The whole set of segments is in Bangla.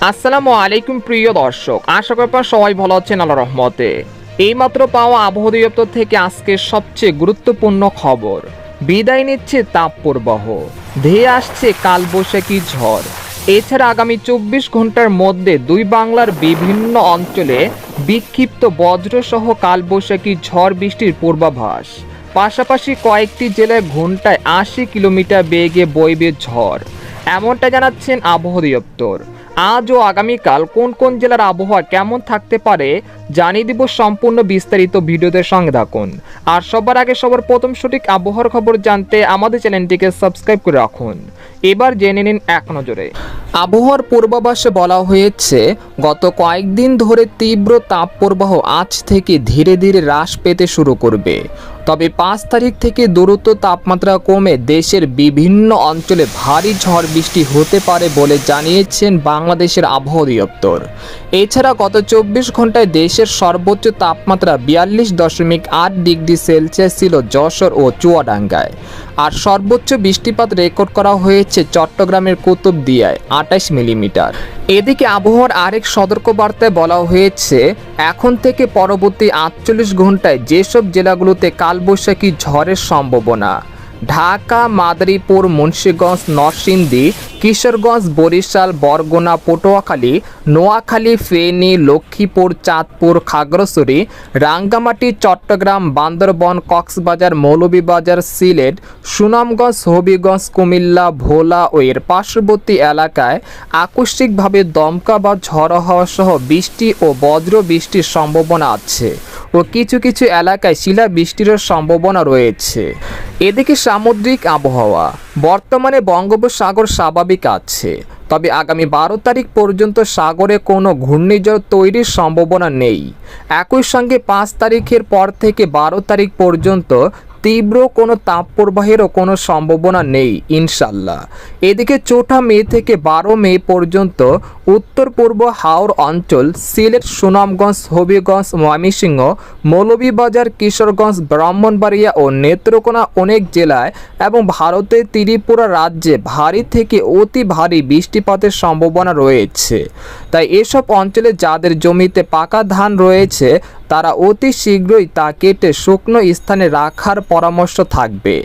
আসসালামু আলাইকুম প্রিয় দর্শক, আশা করি আপনারা সবাই ভালো আছেন আল্লাহর রহমতে। এইমাত্র পাওয়া আবহাওয়া অধিদপ্তর থেকে আজকের সবচেয়ে গুরুত্বপূর্ণ খবর, বিদায় নিচ্ছে তাপপ্রবাহ, ধেয়ে আসছে কালবৈশাখী ঝড়। এছাড়া আগামী 24 ঘন্টার মধ্যে দুই বাংলার বিভিন্ন অঞ্চলে বিক্ষিপ্ত বজ্রসহ কালবৈশাখী ঝড় বৃষ্টির পূর্বাভাস। পাশাপাশি কয়েকটি জেলায় ঘন্টায় 80 কিলোমিটার বেগে বইবে ঝড়, এমনটা জানাচ্ছেন আবহাওয়া অধিদপ্তর। আজ ও আগামীকাল কোন কোন জেলার আবহাওয়া কেমন থাকতে পারে জানিয়ে দিব সম্পূর্ণ বিস্তারিত ভিডিওতে সঙ্গে থাকুন। আর সবার আগে সবার প্রথম সঠিক আবহাওয়ার খবর জানতে আমাদের চ্যানেলটিকে সাবস্ক্রাইব করে রাখুন। এবার জেনে নিন এক নজরে। আবহাওয়ার পূর্বাভাসে বলা হয়েছে, গত কয়েকদিন ধরে তীব্র তাপপ্রবাহ আজ থেকে ধীরে ধীরে হ্রাস পেতে শুরু করবে। তবে 5 তারিখ থেকে দ্রুত তাপমাত্রা কমে দেশের বিভিন্ন অঞ্চলে ভারী ঝড় বৃষ্টি হতে পারে বলে জানিয়েছেন বাংলাদেশের আবহাওয়া অধিদপ্তর। এছাড়া গত 24 ঘন্টায় দেশের সর্বোচ্চ তাপমাত্রা 42.8 ডিগ্রি সেলসিয়াস ছিল যশোর ও চুয়াডাঙ্গায়। আর সর্বোচ্চ বৃষ্টিপাত রেকর্ড করা হয়েছে চট্টগ্রামের কুতুবদিয়ায় 28 মিলিমিটার। এদিকে আবহাওয়ার আরেক সতর্কবার্তায় বলা হয়েছে, এখন থেকে পরবর্তী 48 ঘন্টায় যেসব জেলাগুলোতে কালবৈশাখী ঝড়ের সম্ভাবনা: ঢাকা, মাদারীপুর, মুন্সিগঞ্জ, নরসিংদী, কিশোরগঞ্জ, বরিশাল, বরগুনা, পটুয়াখালী, নোয়াখালী, ফেনী, লক্ষ্মীপুর, চাঁদপুর, খাগড়াছড়ি, রাঙ্গামাটি, চট্টগ্রাম, বান্দরবান, কক্সবাজার, মৌলভীবাজার, সিলেট, সুনামগঞ্জ, হবিগঞ্জ, কুমিল্লা, ভোলা ও এর পার্শ্ববর্তী এলাকায় আকস্মিকভাবে দমকা বা ঝড়ো হাওয়া সহ বৃষ্টি ও বজ্র বৃষ্টির সম্ভাবনা আছে ও কিছু কিছু এলাকায় শিলাবৃষ্টিরও সম্ভাবনা রয়েছে। এদিকে সামুদ্রিক আবহাওয়া, বর্তমানে বঙ্গোপসাগর স্বাভাবিক আছে, তবে আগামী 12 তারিখ পর্যন্ত সাগরে কোনো ঘূর্ণিঝড় তৈরির সম্ভাবনা নেই। একই সঙ্গে 5 তারিখের পর থেকে 12 তারিখ পর্যন্ত তীব্র কোনো তাপপ্রবাহেরও কোনো সম্ভাবনা নেই ইনশাল্লাহ। এদিকে 4 মে থেকে 12 মে পর্যন্ত উত্তর পূর্ব হাওর অঞ্চল, সিলেট, সুনামগঞ্জ, হবিগঞ্জ, ময়মনসিংহ, মৌলভীবাজার, কিশোরগঞ্জ, ব্রাহ্মণবাড়িয়া ও নেত্রকোনা অনেক জেলায় এবং ভারতের ত্রিপুরা রাজ্যে ভারী থেকে অতি ভারী বৃষ্টিপাতের সম্ভাবনা রয়েছে। তাই এসব অঞ্চলে যাদের জমিতে পাকা ধান রয়েছে তারা অতি শীঘ্রই তা কেটে শুকনো স্থানে রাখার পরামর্শ থাকবে।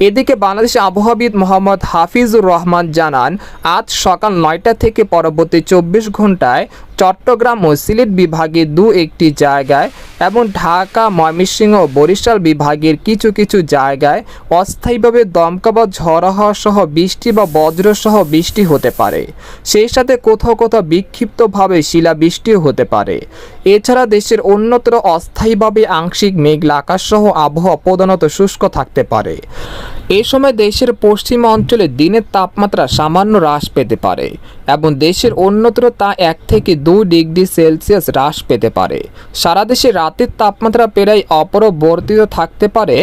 এদিকে বাংলাদেশ আবহাওয়াবিদ মোহাম্মদ হাফিজুর রহমান জানান, আজ সকাল 9টা থেকে পরবর্তী 24 ঘন্টায় চট্টগ্রাম ও সিলেট বিভাগের একটি জায়গায় এবং ঢাকা, ময়মনসিংহ ও বরিশাল বিভাগের কিছু কিছু জায়গায় অস্থায়ীভাবে দমকা বা ঝড়ো হাওয়া সহ বৃষ্টি বা বজ্র সহ বৃষ্টি হতে পারে। সেই সাথে কোথাও কোথাও বিক্ষিপ্তভাবে শিলাবৃষ্টিও হতে পারে। এছাড়া দেশের অন্যত্র অস্থায়ীভাবে আংশিক মেঘলা আকাশ সহ আবহাওয়া প্রধানত শুষ্ক থাকতে পারে। এই সময় দেশের পশ্চিম অঞ্চলে দিনের তাপমাত্রা সামান্য হ্রাস পেতে পারে এবং দেশের অন্যত্র তা 1 থেকে 2 ডিগ্রি সেলসিয়াস হ্রাস পেতে পারে। সারা দেশে রাতের তাপমাত্রা প্রায় অপরিবর্তিত থাকতে পারে।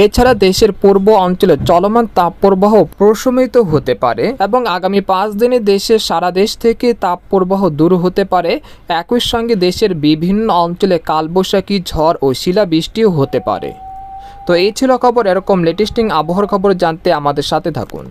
এছাড়া দেশের পূর্ব অঞ্চলে চলমান তাপপ্রবাহ প্রশমিত হতে পারে এবং আগামী 5 দিনে দেশের সারা দেশ থেকে তাপপ্রবাহ দূর হতে পারে। একই সঙ্গে দেশের বিভিন্ন অঞ্চলে কালবৈশাখী ঝড় ও শিলাবৃষ্টিও হতে পারে। তো এই ছিল খবর। এরকম লেটেস্টিং আবহাওয়ার খবর জানতে আমাদের সাথে থাকুন।